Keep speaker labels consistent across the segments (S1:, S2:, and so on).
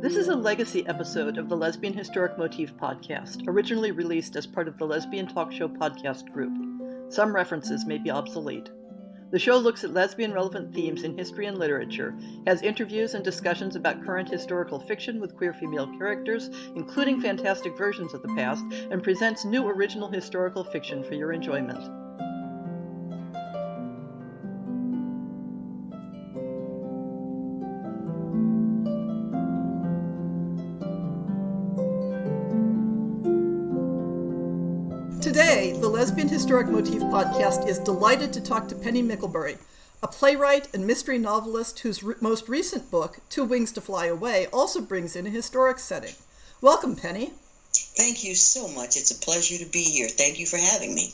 S1: This is a legacy episode of the Lesbian Historic Motif podcast, originally released as part of the Lesbian Talk Show podcast group. Some references may be obsolete. The show looks at lesbian-relevant themes in history and literature, has interviews and discussions about current historical fiction with queer female characters, including fantastic versions of the past, and presents new original historical fiction for your enjoyment. Today, the Lesbian Historic Motif podcast is delighted to talk to Penny Mickelbury, a playwright and mystery novelist whose most recent book, Two Wings to Fly Away, also brings in a historic setting. Welcome, Penny.
S2: Thank you so much. It's a pleasure to be here. Thank you for having me.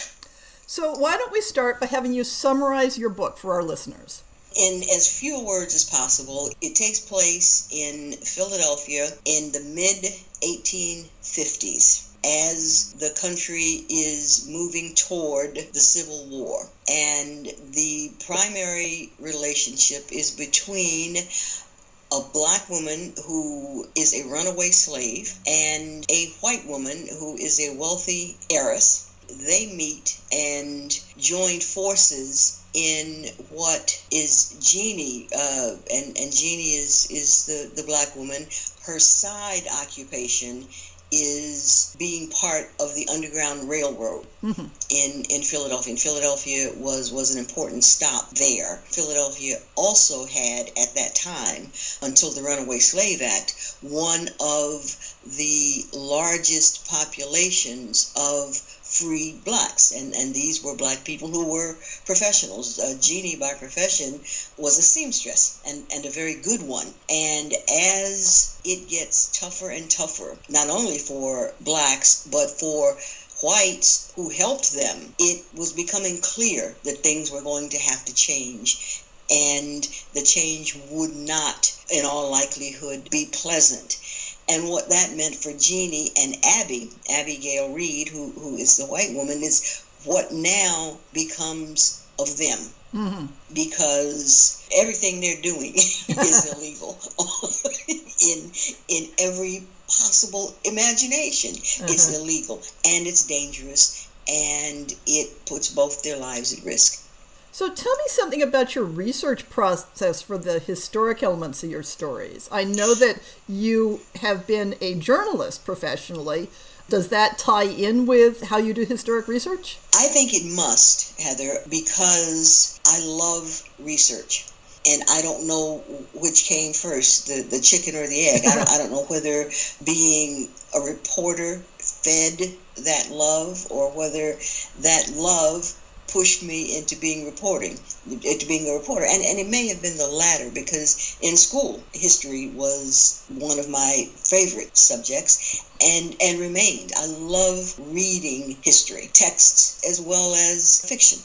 S1: So why don't we start by having you summarize your book for our listeners?
S2: In as few words as possible, it takes place in Philadelphia in the mid-1850s. As the country is moving toward the Civil War. And the primary relationship is between a black woman who is a runaway slave and a white woman who is a wealthy heiress. They meet and join forces in what is Jeannie, and Jeannie is the black woman. Her side occupation is being part of the Underground Railroad in Philadelphia. And Philadelphia was an important stop there. Philadelphia also had, at that time, until the Runaway Slave Act, one of the largest populations of free blacks, and these were black people who were professionals. Jeannie, by profession, was a seamstress, and a very good one. And as it gets tougher and tougher, not only for blacks, but for whites who helped them, it was becoming clear that things were going to have to change. And the change would not, in all likelihood, be pleasant. And what that meant for Jeannie and Abigail Reed, who is the white woman, is what now becomes of them. Because everything they're doing is illegal in every possible imagination. It's illegal, and it's dangerous, and it puts both their lives at risk.
S1: So tell me something about your research process for the historic elements of your stories. I know that you have been a journalist professionally. Does that tie in with how you do historic research?
S2: I think it must, Heather, because I love research. And I don't know which came first, the chicken or the egg. I don't know whether being a reporter fed that love or whether that love pushed me into being a reporter. And it may have been the latter, because in school, history was one of my favorite subjects and remained. I love reading history, texts as well as fiction.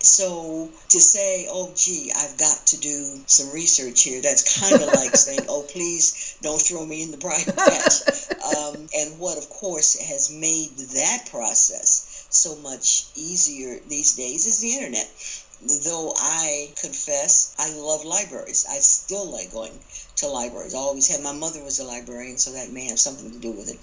S2: So to say, oh, gee, I've got to do some research here, that's kind of like saying, oh, please don't throw me in the private batch. And what, of course, has made that process so much easier these days is the internet. Though I confess, I love libraries. I still like going to libraries. I always have. My mother was a librarian, so that may have something to do with it.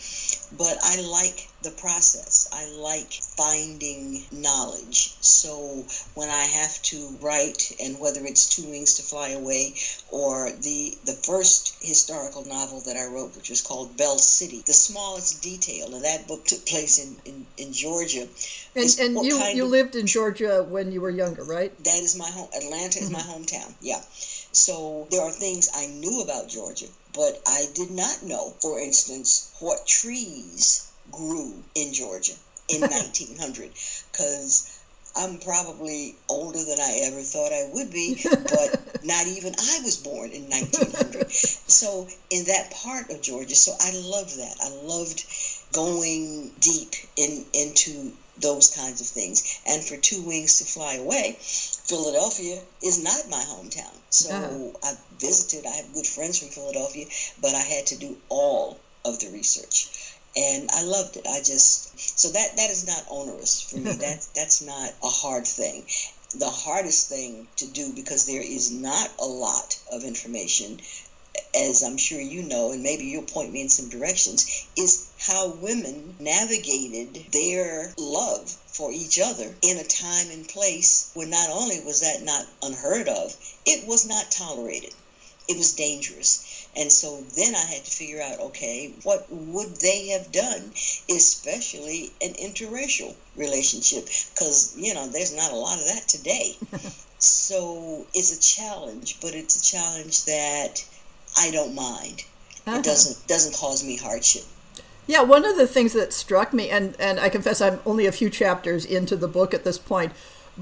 S2: But I like the process. I like finding knowledge. So when I have to write, and whether it's Two Wings to Fly Away or the first historical novel that I wrote, which was called Bell City, the smallest detail, and that book took place in Georgia.
S1: And you lived in Georgia when you were younger, right?
S2: That is my home. Atlanta is my hometown, yeah. So there are things I knew about Georgia, but I did not know, for instance, what trees grew in Georgia in 1900, because I'm probably older than I ever thought I would be, but not even I was born in 1900. So in that part of Georgia, so I loved that. I loved going deep into those kinds of things. And for Two Wings to Fly Away, Philadelphia is not my hometown. So I visited, I have good friends from Philadelphia, but I had to do all of the research. And I loved it. So that is not onerous for me. That's not a hard thing. The hardest thing to do, because there is not a lot of information as I'm sure you know, and maybe you'll point me in some directions, is how women navigated their love for each other in a time and place where not only was that not unheard of, it was not tolerated. It was dangerous. And so then I had to figure out, okay, what would they have done, especially an interracial relationship? Because, there's not a lot of that today. So it's a challenge, but it's a challenge that I don't mind. It doesn't cause me hardship.
S1: Yeah, one of the things that struck me, and I confess I'm only a few chapters into the book at this point,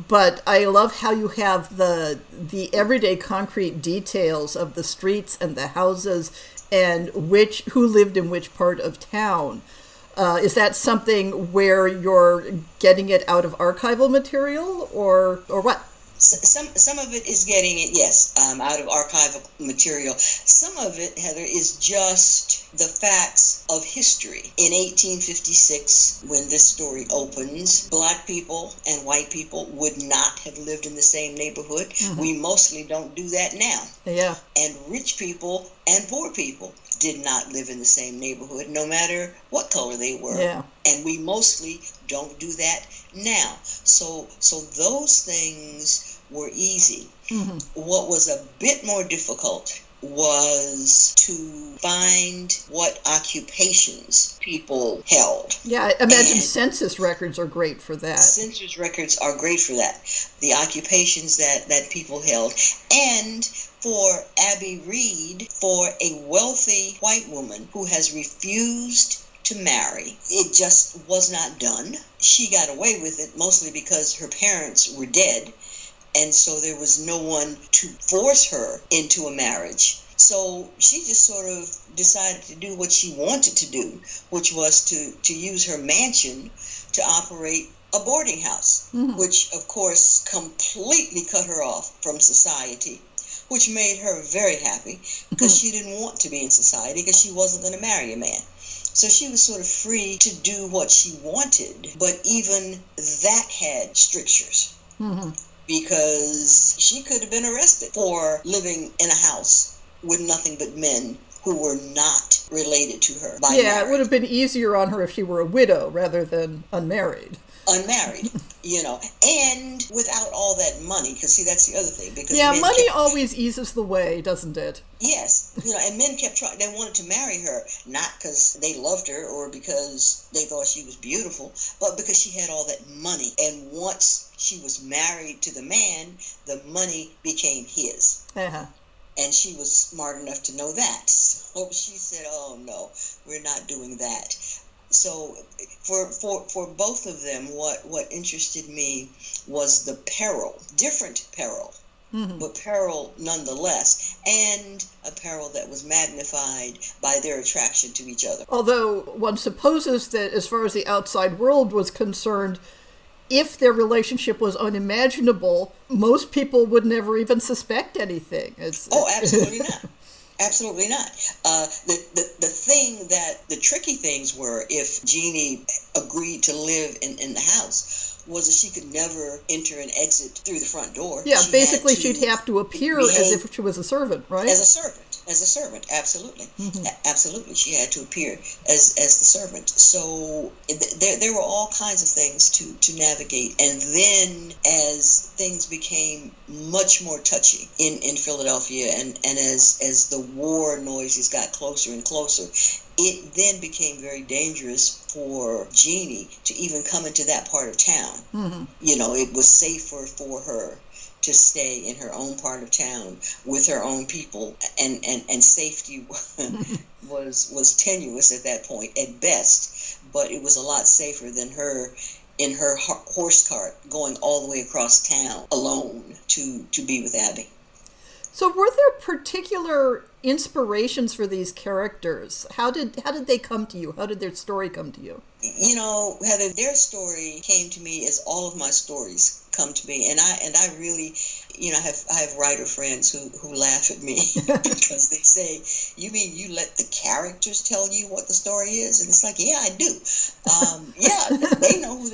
S1: but I love how you have the everyday concrete details of the streets and the houses and who lived in which part of town. Is that something where you're getting it out of archival material or what?
S2: Some of it is getting it, yes, out of archival material. Some of it, Heather, is just the facts of history. In 1856, when this story opens, Black people and white people would not have lived in the same neighborhood. Mm-hmm. We mostly don't do that now.
S1: Yeah.
S2: And rich people and poor people did not live in the same neighborhood, no matter what color they were.
S1: Yeah.
S2: And we mostly don't do that now. So those things were easy. Mm-hmm. What was a bit more difficult was to find what occupations people held.
S1: Yeah, I imagine census records are great for that.
S2: Census records are great for that. The occupations that people held. And for Abby Reed, for a wealthy white woman who has refused to marry, it just was not done. She got away with it mostly because her parents were dead, and so there was no one to force her into a marriage. So she just sort of decided to do what she wanted to do, which was to use her mansion to operate a boarding house, mm-hmm. which of course completely cut her off from society, which made her very happy because she didn't want to be in society because she wasn't going to marry a man. So she was sort of free to do what she wanted, but even that had strictures. Mm-hmm. Because she could have been arrested for living in a house with nothing but men who were not related to her by marriage.
S1: It would have been easier on her if she were a widow rather than unmarried.
S2: Unmarried, and without all that money, because see, that's the other thing. Because
S1: money always eases the way, doesn't it?
S2: Yes, and men kept trying. They wanted to marry her, not because they loved her or because they thought she was beautiful, but because she had all that money. And once she was married to the man, the money became his. Uh-huh. And she was smart enough to know that. So she said, "Oh no, we're not doing that." So for both of them, what interested me was the peril, different peril, mm-hmm. but peril nonetheless, and a peril that was magnified by their attraction to each other.
S1: Although one supposes that as far as the outside world was concerned, if their relationship was unimaginable, most people would never even suspect anything.
S2: Absolutely not. Absolutely not. The tricky things were if Jeannie agreed to live in the house was that she could never enter and exit through the front door.
S1: Yeah, basically she'd have to appear as if she was a servant, right?
S2: As a servant, absolutely. Mm-hmm. Absolutely, she had to appear as the servant. So there were all kinds of things to navigate. And then as things became much more touchy in Philadelphia and as the war noises got closer and closer, it then became very dangerous for Jeannie to even come into that part of town. Mm-hmm. It was safer for her to stay in her own part of town with her own people, and safety was tenuous at that point at best, but it was a lot safer than her in her horse cart going all the way across town alone to be with Abby.
S1: So were there particular inspirations for these characters? How did they come to you? How did their story come to you?
S2: Heather, their story came to me as all of my stories come to me, and I really, I have writer friends who laugh at me because they say, "You mean you let the characters tell you what the story is?" And it's like, yeah, I do. They know who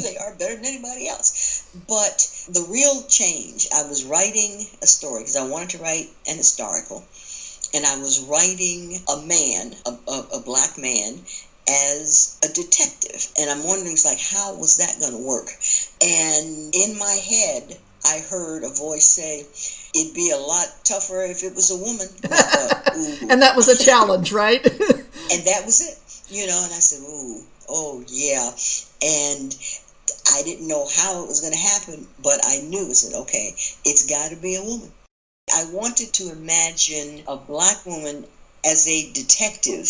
S2: they are better than anybody else. But the real change, I was writing a story because I wanted to write an historical. and I was writing a man, a black man, as a detective. And I'm wondering, it's like, how was that going to work? And in my head, I heard a voice say, it'd be a lot tougher if it was a woman. And I thought,
S1: and that was a challenge, right?
S2: And that was it, and I said, oh yeah. And I didn't know how it was going to happen, but I knew, I said, okay, it's got to be a woman. I wanted to imagine a black woman as a detective.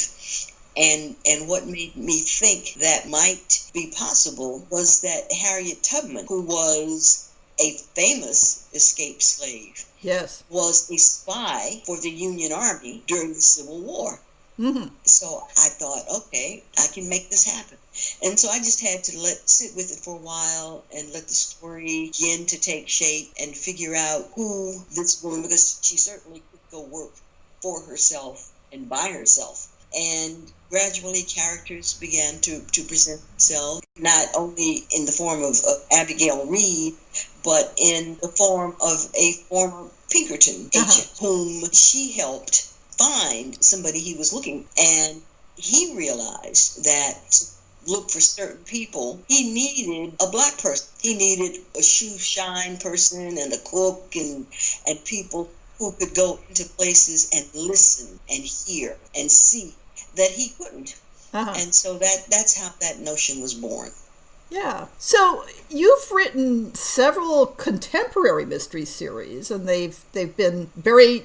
S2: And what made me think that might be possible was that Harriet Tubman, who was a famous escaped slave,
S1: yes,
S2: was a spy for the Union Army during the Civil War.
S1: Mm-hmm.
S2: So I thought, okay, I can make this happen. And so I just had to sit with it for a while and let the story begin to take shape and figure out who this woman, because she certainly could go work for herself and by herself. And gradually characters began to present themselves, not only in the form of Abigail Reed, but in the form of a former Pinkerton agent whom she helped find somebody he was looking. And he realized that to look for certain people, he needed a black person. He needed a shoe shine person and a cook and people who could go into places and listen and hear and see that he couldn't. And so that's how that notion was born.
S1: Yeah. So you've written several contemporary mystery series, and they've been very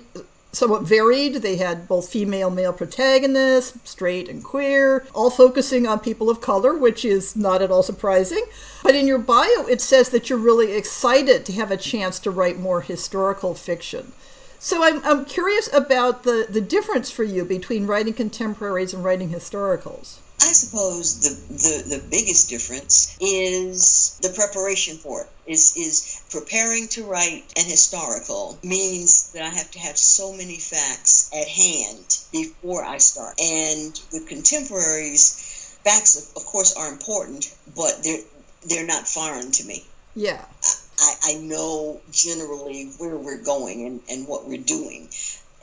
S1: somewhat varied. They had both female, male protagonists, straight and queer, all focusing on people of color, which is not at all surprising. But in your bio, it says that you're really excited to have a chance to write more historical fiction. So I'm curious about the difference for you between writing contemporaries and writing historicals.
S2: I suppose the biggest difference is the preparation for it. Is preparing to write an historical means that I have to have so many facts at hand before I start. And with contemporaries, facts of course are important, but they're not foreign to me.
S1: Yeah.
S2: I know generally where we're going and what we're doing.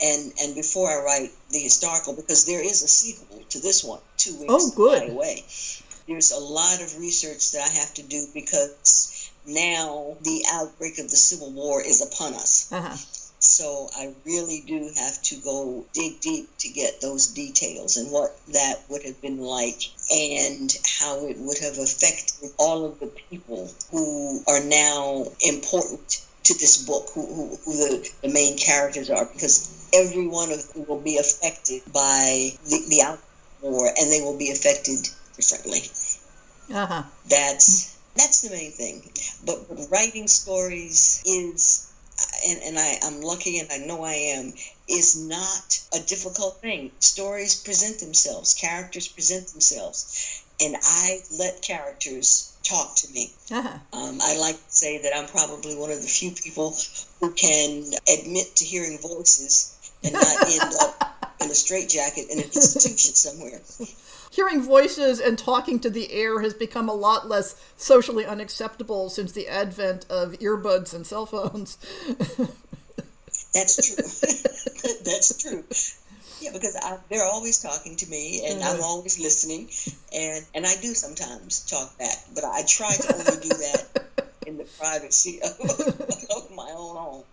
S2: And before I write the historical, because there is a sequel to this one, 2 weeks.
S1: Oh, good.
S2: By the way, there's a lot of research that I have to do because now the outbreak of the Civil War is upon us. So I really do have to go dig deep to get those details and what that would have been like and how it would have affected all of the people who are now important to this book, who the main characters are, because every one of them will be affected by the outbreak of war, and they will be affected differently. That's the main thing. But writing stories is, and I'm lucky and I know I am, is not a difficult thing. Stories present themselves, characters present themselves, and I let characters talk to me. I like to say that I'm probably one of the few people who can admit to hearing voices and not end up in a straitjacket in an institution somewhere.
S1: Hearing voices and talking to the air has become a lot less socially unacceptable since the advent of earbuds and cell phones.
S2: That's true. That's true. Yeah, because they're always talking to me, and I'm always listening, and I do sometimes talk back, but I try to only do that in the privacy of my own home.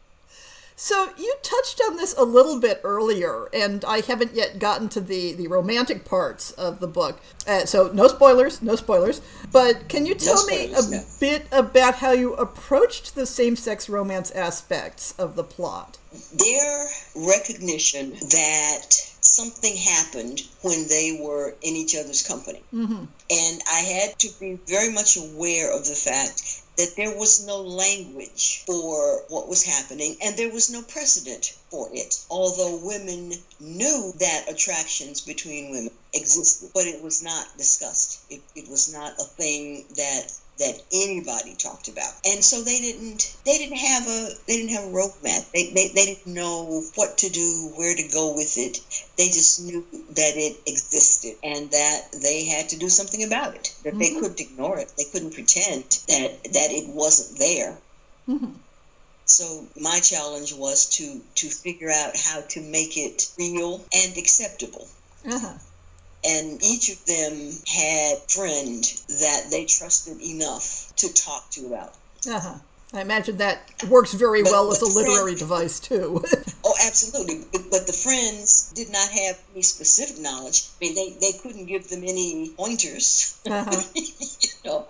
S1: So you touched on this a little bit earlier, and I haven't yet gotten to the romantic parts of the book. So no spoilers. But can you tell me a bit about how you approached the same-sex romance aspects of the plot?
S2: Their recognition that something happened when they were in each other's company. And I had to be very much aware of the fact that there was no language for what was happening, and there was no precedent for it. Although women knew that attractions between women existed, but it was not discussed. It was not a thing that anybody talked about. And so they didn't have a roadmap. They didn't know what to do, where to go with it. They just knew that it existed and that they had to do something about it, that they couldn't ignore it. They couldn't pretend that it wasn't there. So my challenge was to figure out how to make it real and acceptable.
S1: Uh-huh.
S2: And each of them had a friend that they trusted enough to talk to about.
S1: Uh-huh. I imagine that works very well as a literary device, too.
S2: Oh, absolutely. But the friends did not have any specific knowledge. I mean, they couldn't give them any pointers,
S1: Uh-huh.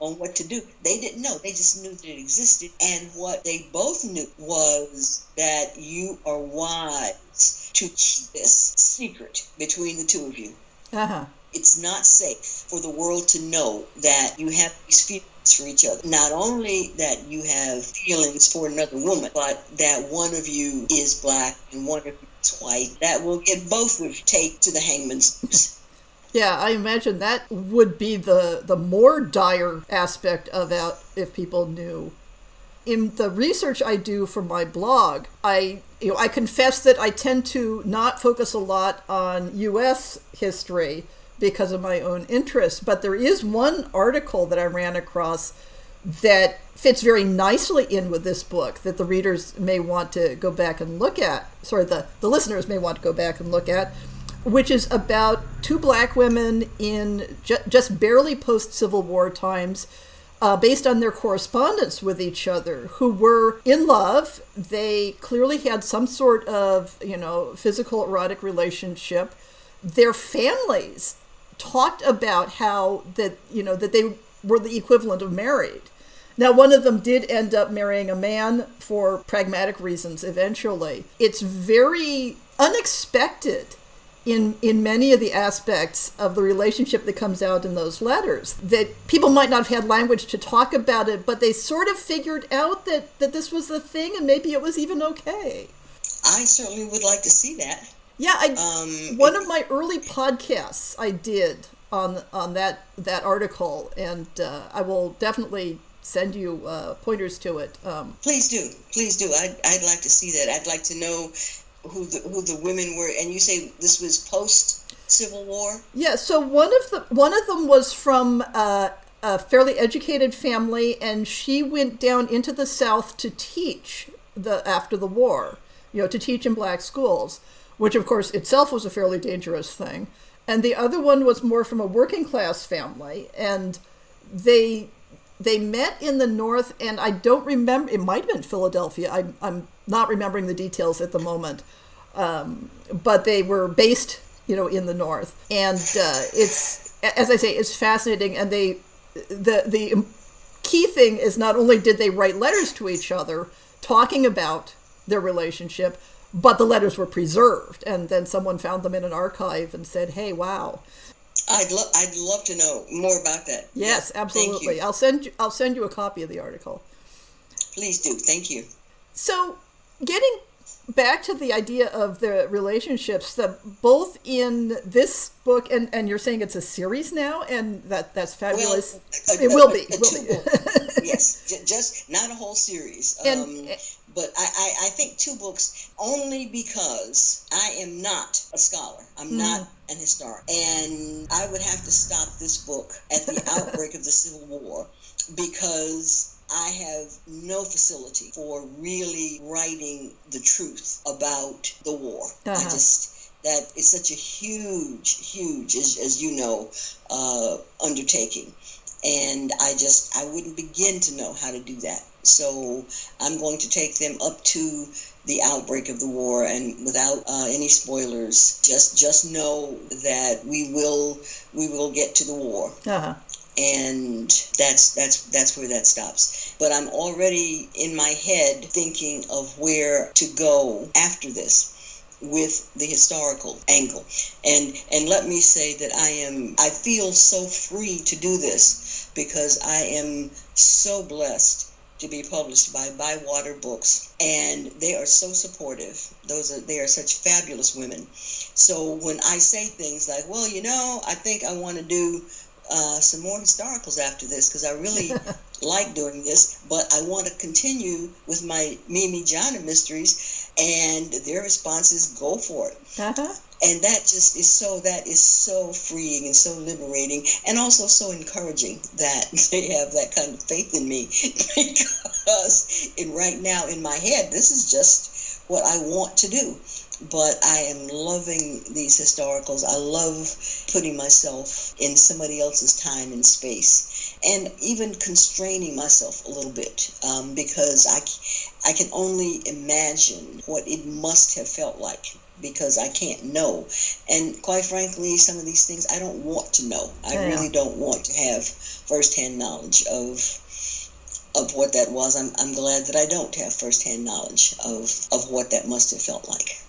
S2: on what to do. They didn't know. They just knew that it existed. And what they both knew was that you are wise to keep this secret between the two of you.
S1: Uh-huh.
S2: It's not safe for the world to know that you have these feelings for each other. Not only that you have feelings for another woman, but that one of you is black and one of you is white. That will get both of you take to the hangman's noose.
S1: Yeah, I imagine that would be the more dire aspect of it if people knew. In the research I do for my blog, I confess that I tend to not focus a lot on U.S. history because of my own interests, but there is one article that I ran across that fits very nicely in with this book that the readers may want to go back and look at. Sorry, the listeners may want to go back and look at, which is about two black women in just barely post-Civil War times, based on their correspondence with each other, who were in love. They clearly had some sort of, physical erotic relationship. Their families talked about how that they were the equivalent of married. Now, one of them did end up marrying a man for pragmatic reasons eventually. It's very unexpected in many of the aspects of the relationship that comes out in those letters, that people might not have had language to talk about it, but they sort of figured out that this was the thing, and maybe it was even okay.
S2: I certainly would like to see that.
S1: Yeah, one of my early podcasts I did on that article, and I will definitely send you pointers to it.
S2: Please do. I'd like to see that. I'd like to know who the women were. And you say this was post Civil War?
S1: Yeah. So one of them was from a fairly educated family, and she went down into the South to teach after the war. To teach in black schools, which of course itself was a fairly dangerous thing. And the other one was more from a working class family, and they met in the North, and I don't remember, it might have been Philadelphia. I'm not remembering the details at the moment. But they were based, in the North. And it's, as I say, it's fascinating. And the key thing is not only did they write letters to each other talking about their relationship, but the letters were preserved. And then someone found them in an archive and said, hey, wow.
S2: I'd love to know more about that.
S1: Yes, absolutely. I'll send you a copy of the article.
S2: Please do. Thank you.
S1: So, getting back to the idea of the relationships, both in this book, and you're saying it's a series now, and that's fabulous.
S2: Well,
S1: it will be.
S2: Yes, just not a whole series. But I think 2 books only because I am not a scholar. I'm not an historian. And I would have to stop this book at the outbreak of the Civil War because I have no facility for really writing the truth about the war.
S1: Uh-huh.
S2: That is such a huge, as you know, undertaking. And I wouldn't begin to know how to do that. So I'm going to take them up to the outbreak of the war, and without any spoilers, just know that we will get to the war.
S1: Uh-huh.
S2: And that's where that stops. But I'm already in my head thinking of where to go after this with the historical angle. And let me say that I feel so free to do this because I am so blessed to be published by Bywater Books, and they are so supportive. They are such fabulous women. So when I say things like, well, I think I want to do some more historicals after this because I really like doing this, but I want to continue with my Mimi Jana mysteries. And their response is, go for it.
S1: Uh-huh.
S2: And that is so freeing and so liberating, and also so encouraging that they have that kind of faith in me, because right now in my head, this is just what I want to do. But I am loving these historicals. I love putting myself in somebody else's time and space, and even constraining myself a little bit, because I can only imagine what it must have felt like, because I can't know. And quite frankly, some of these things I don't want to know. I really don't want to have firsthand knowledge of what that was. I'm glad that I don't have firsthand knowledge of what that must have felt like.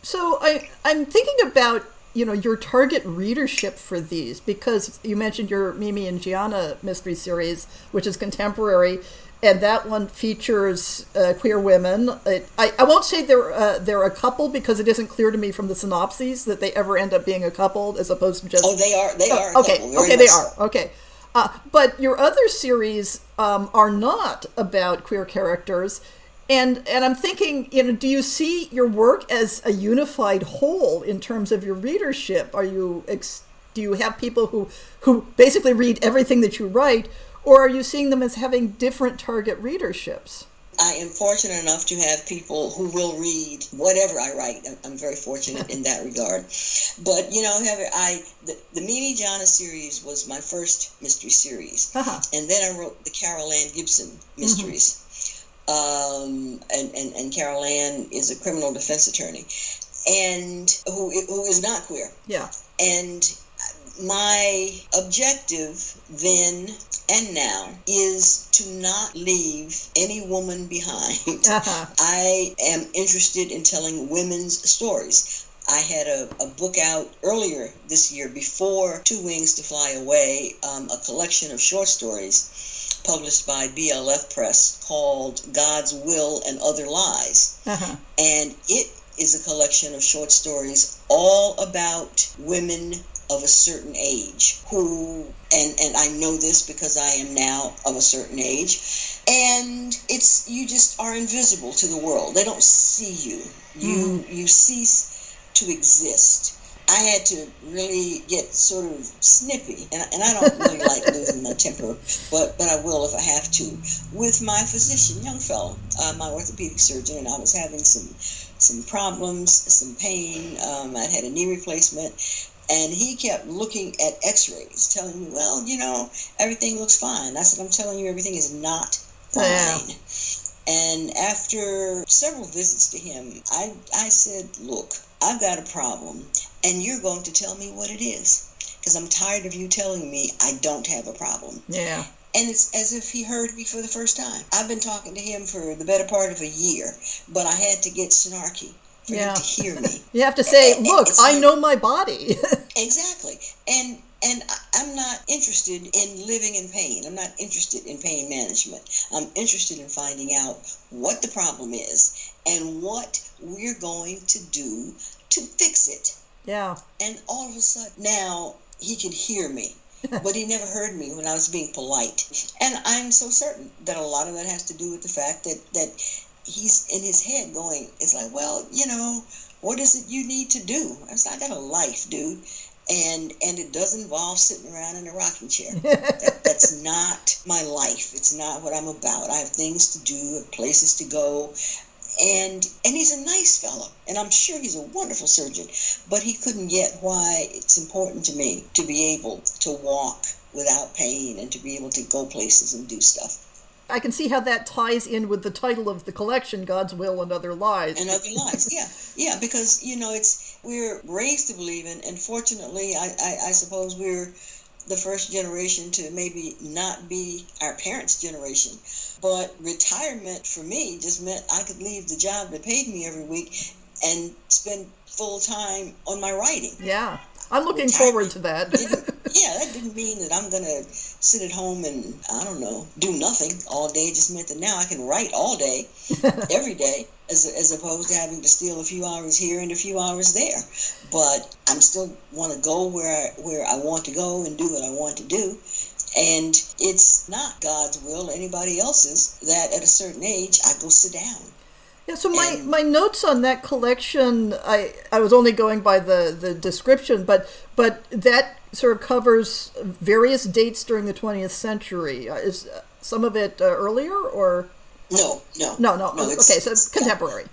S1: So I'm thinking about, your target readership for these, because you mentioned your Mimi and Gianna mystery series, which is contemporary, and that one features queer women. I won't say they're a couple, because it isn't clear to me from the synopses that they ever end up being a couple, as opposed to just...
S2: Oh, they are.
S1: Okay, they are. Okay. But your other series are not about queer characters. And I'm thinking, do you see your work as a unified whole in terms of your readership? Do you have people who basically read everything that you write, or are you seeing them as having different target readerships?
S2: I am fortunate enough to have people who will read whatever I write. I'm very fortunate in that regard. But, Heather, the Mimi Jana series was my first mystery series. Uh-huh. And then I wrote the Carol Ann Gibson mysteries. Mm-hmm. And Carol Ann is a criminal defense attorney, and who is not queer. Yeah. And my objective then and now is to not leave any woman behind. Uh-huh. I am interested in telling women's stories. I had a book out earlier this year, before Two Wings to Fly Away, a collection of short stories published by BLF Press called God's Will and Other Lies. Uh-huh. And it is a collection of short stories all about women of a certain age who, and I know this because I am now of a certain age, and you just are invisible to the world. They don't see you. You cease to exist. I had to really get sort of snippy, and I don't really like losing my temper, but I will if I have to, with my physician, young fellow, my orthopedic surgeon, and I was having some problems, some pain. I'd had a knee replacement, and he kept looking at x-rays, telling me, well, everything looks fine. I said, I'm telling you, everything is not fine. Yeah. And after several visits to him, I said, look, I've got a problem, and you're going to tell me what it is, because I'm tired of you telling me I don't have a problem. Yeah. And it's as if he heard me for the first time. I've been talking to him for the better part of a year, but I had to get snarky for him to hear me. You have to say, look, I know my body. Exactly. And I'm not interested in living in pain. I'm not interested in pain management. I'm interested in finding out what the problem is and what we're going to do to fix it. Yeah. And all of a sudden, now he can hear me. But he never heard me when I was being polite. And I'm so certain that a lot of that has to do with the fact that he's in his head going, it's like, well, what is it you need to do? I was like, I got a life, dude. And it does involve sitting around in a rocking chair. That's not my life. It's not what I'm about. I have things to do, places to go. And he's a nice fellow, and I'm sure he's a wonderful surgeon, but he couldn't get why it's important to me to be able to walk without pain and to be able to go places and do stuff. I can see how that ties in with the title of the collection, God's Will and Other Lies. And Other Lies, yeah, because, we're raised to believe in, and fortunately, I suppose we're the first generation to maybe not be our parents' generation. But retirement for me just meant I could leave the job that paid me every week and spend full time on my writing. Yeah, I'm looking forward to that. That didn't mean that I'm going to sit at home and, do nothing all day. It just meant that now I can write all day, every day, as opposed to having to steal a few hours here and a few hours there. But I'm still want to go where I want to go and do what I want to do. And it's not God's will or anybody else's that at a certain age I go sit down.
S1: Yeah, so my notes on that collection, I was only going by the description, but that sort of covers various dates during the 20th century. Is some of it earlier or? No. Okay, so it's contemporary.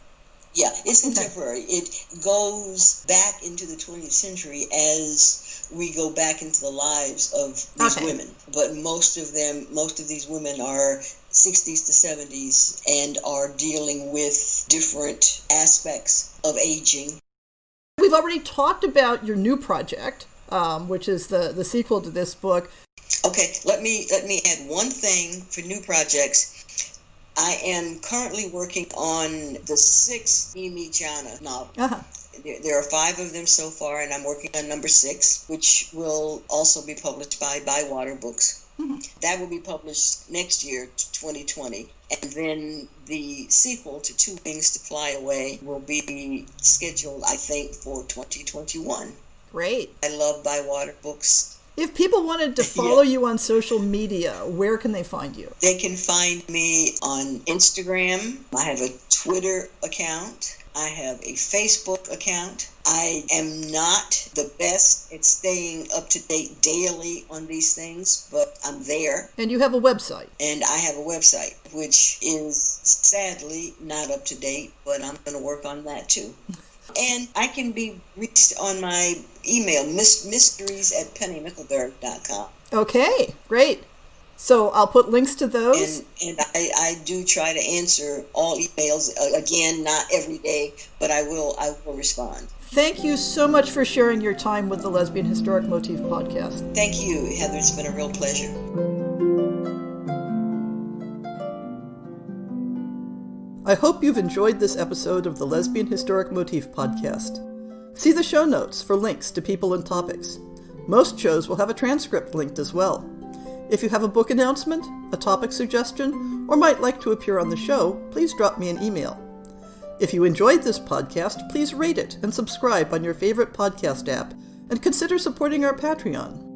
S2: Yeah, it's contemporary. It goes back into the 20th century as we go back into the lives of these women. But most of these women are 60s to 70s and are dealing with different aspects of aging.
S1: We've already talked about your new project, which is the sequel to this book.
S2: Okay, let me add one thing for new projects. I am currently working on the 6th Emichana novel. There are 5 of them so far, and I'm working on number 6, which will also be published by Bywater Books. That will be published next year, 2020. And then the sequel to Two Wings to Fly Away will be scheduled, I think, for 2021.
S1: Great.
S2: I love Bywater Books.
S1: If people wanted to follow you on social media, where can they find you?
S2: They can find me on Instagram. I have a Twitter account. I have a Facebook account. I am not the best at staying up to date daily on these things, but I'm there.
S1: And you have a website.
S2: And I have a website, which is sadly not up to date, but I'm going to work on that too. And I can be reached on my email, mysteries@pennymickelbury.com.
S1: Okay, great. So I'll put links to those.
S2: And I do try to answer all emails. Again, not every day, but I will respond.
S1: Thank you so much for sharing your time with the Lesbian Historic Motif podcast.
S2: Thank you, Heather. It's been a real pleasure.
S1: I hope you've enjoyed this episode of the Lesbian Historic Motif podcast. See the show notes for links to people and topics. Most shows will have a transcript linked as well. If you have a book announcement, a topic suggestion, or might like to appear on the show, please drop me an email. If you enjoyed this podcast, please rate it and subscribe on your favorite podcast app, and consider supporting our Patreon.